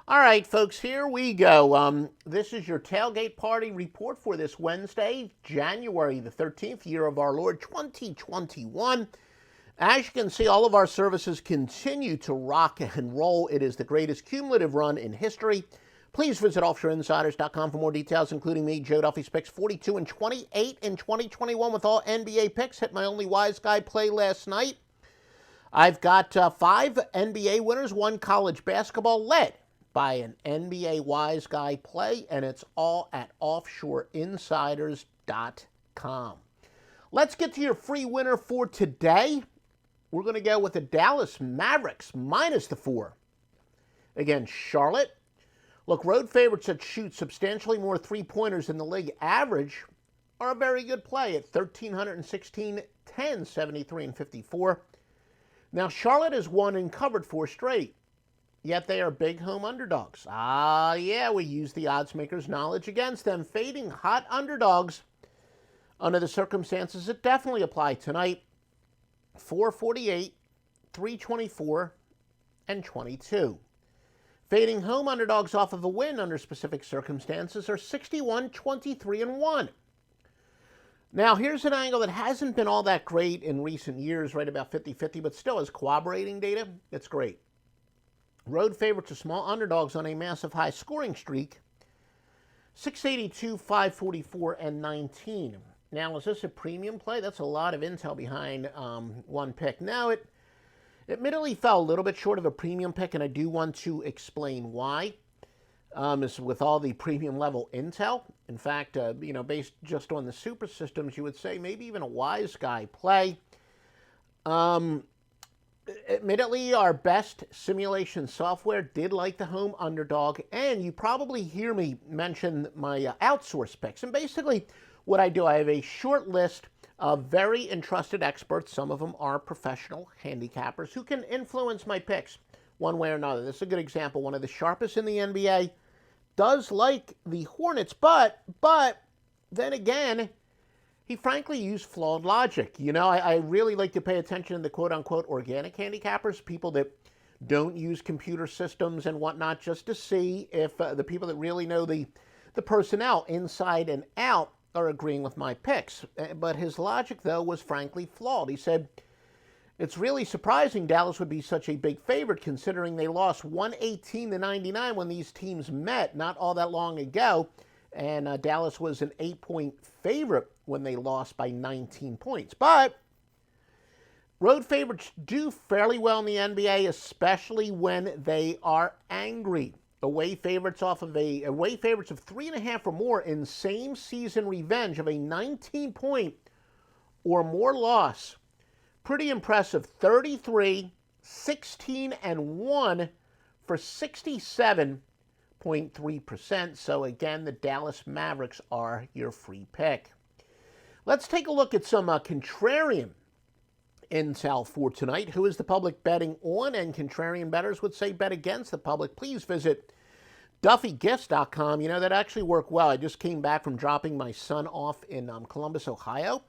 All right, folks, here we go. This is your tailgate party report for this Wednesday, January the 13th, year of our Lord 2021. As you can see, all of our services continue to rock and roll. It is the greatest cumulative run in history. Please visit offshoreinsiders.com for more details, including me, Joe Duffy's picks 42 and 28 in 2021 with all NBA picks. Hit my only wise guy play last night. I've got 5 NBA winners, 1 college basketball led by an NBA wise guy play, and it's all at offshoreinsiders.com. Let's get to your free winner for today. We're going to go with the Dallas Mavericks minus the 4 against Charlotte. Look, road favorites that shoot substantially more three-pointers than the league average are a very good play at 1,316, 10, 73, and 54. Now, Charlotte has won and covered 4 straight, yet they are big home underdogs. Yeah, we use the odds makers' knowledge against them, fading hot underdogs under the circumstances that definitely apply tonight. 448, 324, and 22. Fading home underdogs off of a win under specific circumstances are 61, 23, and 1. Now, here's an angle that hasn't been all that great in recent years, right about 50-50, but still is corroborating data. It's great. Road favorites are small underdogs on a massive high scoring streak, 682, 544, and 19. Now, is this a premium play? That's a lot of intel behind one pick. Now, it admittedly fell a little bit short of a premium pick, and I do want to explain why. Is with all the premium level intel. In fact, based just on the super systems, you would say maybe even a wise guy play. Admittedly, our best simulation software did like the home underdog, and you probably hear me mention my outsource picks. And basically, what I do, I have a short list of very entrusted experts. Some of them are professional handicappers who can influence my picks one way or another. This is a good example. One of the sharpest in the NBA does like the Hornets, but then again, he frankly used flawed logic. I really like to pay attention to the quote-unquote organic handicappers, people that don't use computer systems and whatnot, just to see if the people that really know the personnel inside and out are agreeing with my picks. But his logic, though, was frankly flawed. He said, it's really surprising Dallas would be such a big favorite considering they lost 118-99 when these teams met not all that long ago. And Dallas was an 8-point favorite when they lost by 19 points. But road favorites do fairly well in the NBA, especially when they are angry. Away favorites of 3.5 or more in same season revenge of a 19-point or more loss. Pretty impressive. 33, 16, and 1 for 67.3%. So again, the Dallas Mavericks are your free pick. Let's take a look at some contrarian intel for tonight. Who is the public betting on? And contrarian bettors would say bet against the public. Please visit DuffyGifts.com. That actually worked well. I just came back from dropping my son off in Columbus, Ohio.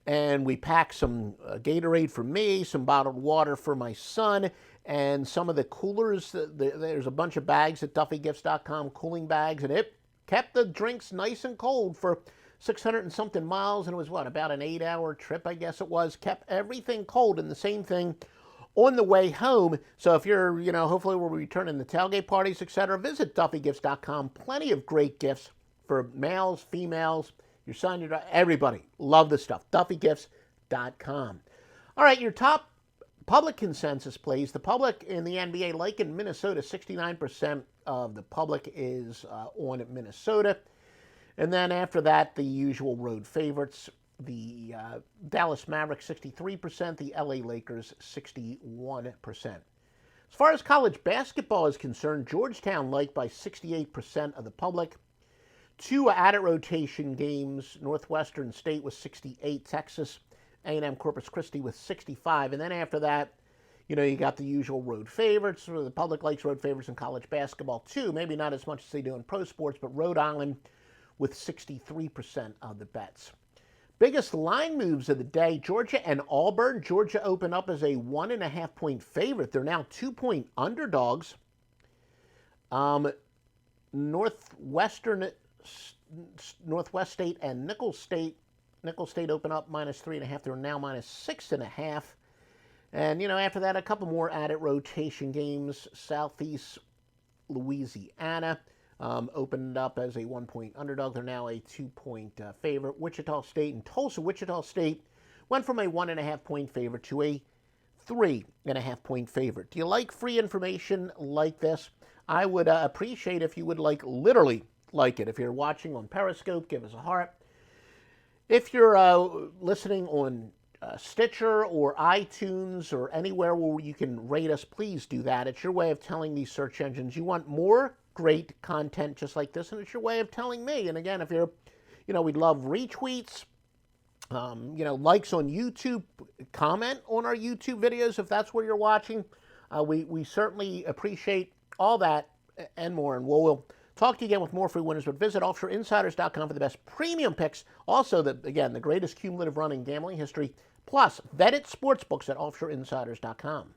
And we packed some Gatorade for me, some bottled water for my son, and some of the coolers. There's a bunch of bags at DuffyGifts.com, cooling bags, and it kept the drinks nice and cold for 600 and something miles, and it was, about an 8-hour trip, I guess it was. Kept everything cold, and the same thing on the way home. So if you're, hopefully we'll return in the tailgate parties, etc., visit DuffyGifts.com. Plenty of great gifts for males, females, your son, your daughter, everybody. Love this stuff. DuffyGifts.com. All right, your top public consensus plays. The public in the NBA, like in Minnesota, 69% of the public is on Minnesota. And then after that, the usual road favorites. The Dallas Mavericks, 63%. The LA Lakers, 61%. As far as college basketball is concerned, Georgetown liked by 68% of the public. 2 added rotation games. Northwestern State was 68. Texas A&M Corpus Christi with 65. And then after that, you got the usual road favorites. The public likes road favorites in college basketball too. Maybe not as much as they do in pro sports, but Rhode Island with 63% of the bets. Biggest line moves of the day, Georgia and Auburn. Georgia opened up as a 1.5-point favorite. They're now 2-point underdogs. Northwestern, Northwest State and Nicholls State. Nicholls State open up -3.5. They're now -6.5. And, after that, a couple more added rotation games. Southeast Louisiana opened up as a 1-point underdog. They're now a 2-point favorite. Wichita State and Tulsa. Wichita State went from a 1.5-point favorite to a 3.5-point favorite. Do you like free information like this? I would appreciate if you would literally like it. If you're watching on Periscope, give us a heart. If you're listening on Stitcher or iTunes or anywhere where you can rate us, please do that. It's your way of telling these search engines you want more great content just like this, and it's your way of telling me. And again, if you're, we'd love retweets, likes on YouTube, comment on our YouTube videos if that's where you're watching. We certainly appreciate all that and more, and we'll talk to you again with more free winners, but visit offshoreinsiders.com for the best premium picks. Also, the greatest cumulative run in gambling history, plus vetted sportsbooks at offshoreinsiders.com.